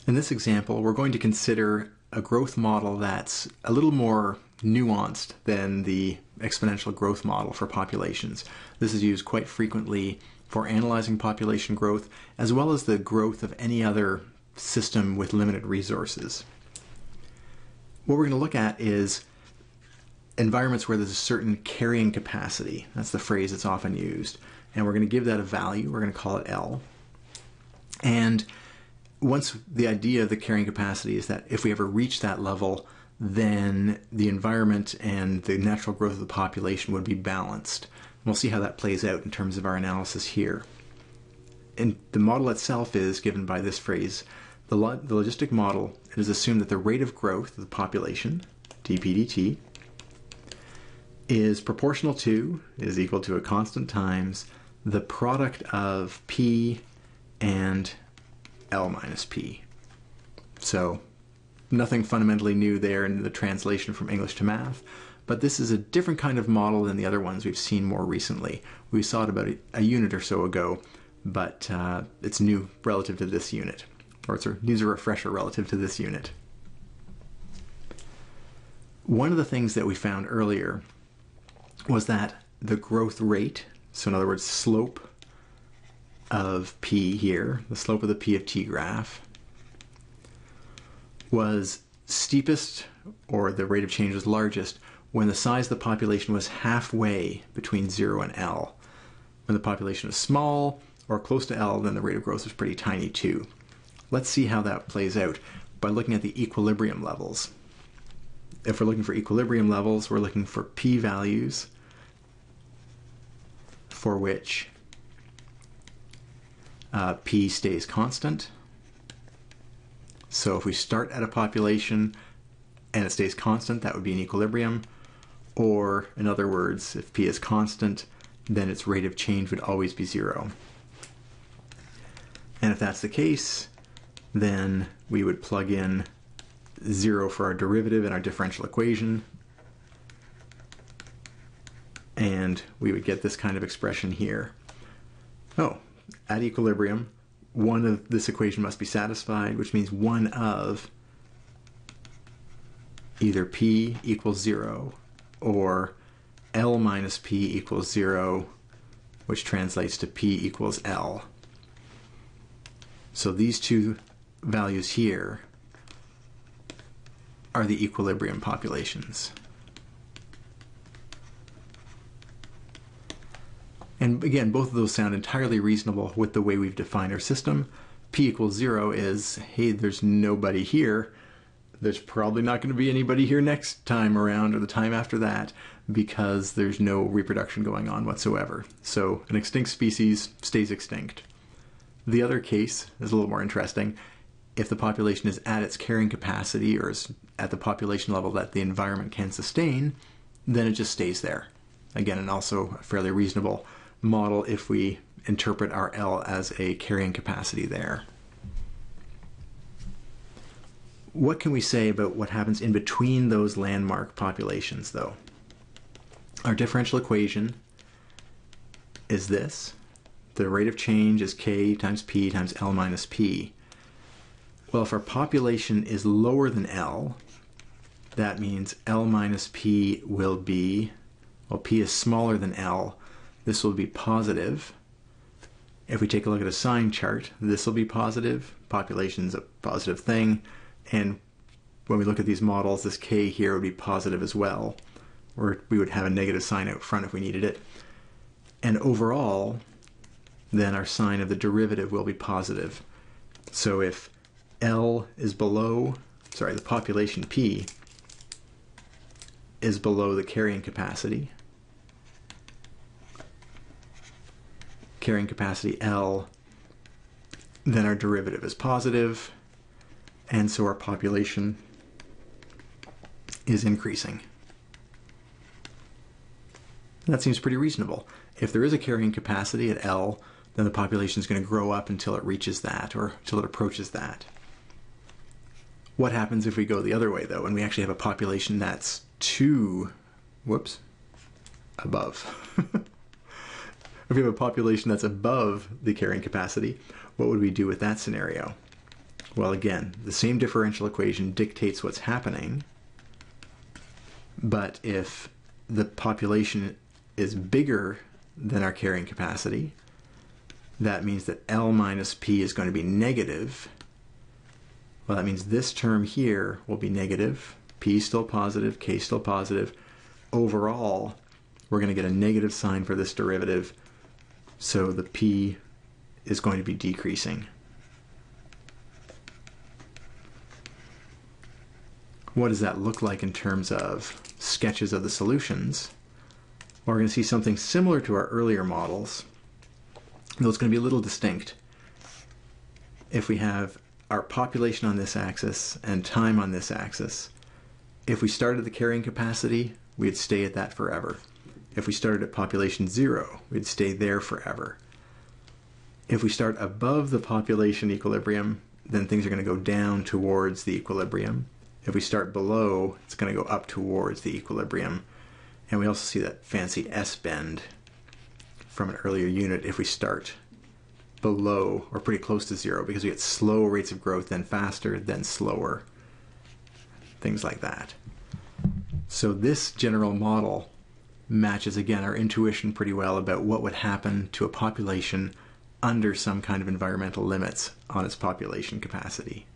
In this example, we're going to consider a growth model that's a little more nuanced than the exponential growth model for populations. This is used quite frequently for analyzing population growth, as well as the growth of any other system with limited resources. What we're going to look at is environments where there's a certain carrying capacity. That's the phrase that's often used. And we're going to give that a value. We're going to call it L. And once the idea of the carrying capacity is that if we ever reach that level, then the environment and the natural growth of the population would be balanced. And we'll see how that plays out in terms of our analysis here. And the model itself is given by this phrase. The logistic model, it is assumed that the rate of growth of the population, dp dt, is proportional to, is equal to a constant times, the product of P and L minus P. So nothing fundamentally new there in the translation from English to math, but this is a different kind of model than the other ones we've seen more recently. We saw it about a unit or so ago, but it's new relative to this unit, or needs a refresher relative to this unit. One of the things that we found earlier was that the growth rate, so in other words, slope of P here, the slope of the P of T graph, was steepest, or the rate of change was largest, when the size of the population was halfway between 0 and L. When the population is small or close to L, then the rate of growth is pretty tiny too. Let's see how that plays out by looking at the equilibrium levels. If we're looking for equilibrium levels, we're looking for P values for which P stays constant. So if we start at a population and it stays constant, that would be an equilibrium. Or in other words, if P is constant, then its rate of change would always be 0. And if that's the case, then we would plug in 0 for our derivative in our differential equation, and we would get this kind of expression here. Oh, at equilibrium, one of this equation must be satisfied, which means one of either P equals 0 or L minus P equals 0, which translates to P equals L. So these two values here are the equilibrium populations. And again, both of those sound entirely reasonable with the way we've defined our system. P equals 0 is, hey, there's nobody here. There's probably not going to be anybody here next time around or the time after that, because there's no reproduction going on whatsoever. So an extinct species stays extinct. The other case is a little more interesting. If the population is at its carrying capacity, or is at the population level that the environment can sustain, then it just stays there. Again, and also a fairly reasonable model if we interpret our L as a carrying capacity there. What can we say about what happens in between those landmark populations, though? Our differential equation is this. The rate of change is K times P times L minus P. Well, if our population is lower than L, that means L minus P will be, well, P is smaller than L, this will be positive. If we take a look at a sign chart, this will be positive. Population's a positive thing. And when we look at these models, this K here would be positive as well, or we would have a negative sign out front if we needed it. And overall, then our sign of the derivative will be positive. So if L is below, the population P is below the carrying capacity L, then our derivative is positive, and so our population is increasing. That seems pretty reasonable. If there is a carrying capacity at L, then the population is going to grow up until it reaches that, or until it approaches that. What happens if we go the other way, though, and we actually have a population that's above? If we have a population that's above the carrying capacity, what would we do with that scenario? Well, again, the same differential equation dictates what's happening, but if the population is bigger than our carrying capacity, that means that L minus P is going to be negative. Well, that means this term here will be negative, P still positive, K still positive. Overall, we're going to get a negative sign for this derivative, so the P is going to be decreasing. What does that look like in terms of sketches of the solutions? Well, we're going to see something similar to our earlier models, though it's going to be a little distinct. If we have our population on this axis and time on this axis, if we started the carrying capacity, we'd stay at that forever. If we started at population 0, we'd stay there forever. If we start above the population equilibrium, then things are going to go down towards the equilibrium. If we start below, it's going to go up towards the equilibrium. And we also see that fancy S-bend from an earlier unit if we start below or pretty close to 0, because we get slow rates of growth, then faster, then slower, things like that. So this general model matches, again, our intuition pretty well about what would happen to a population under some kind of environmental limits on its population capacity.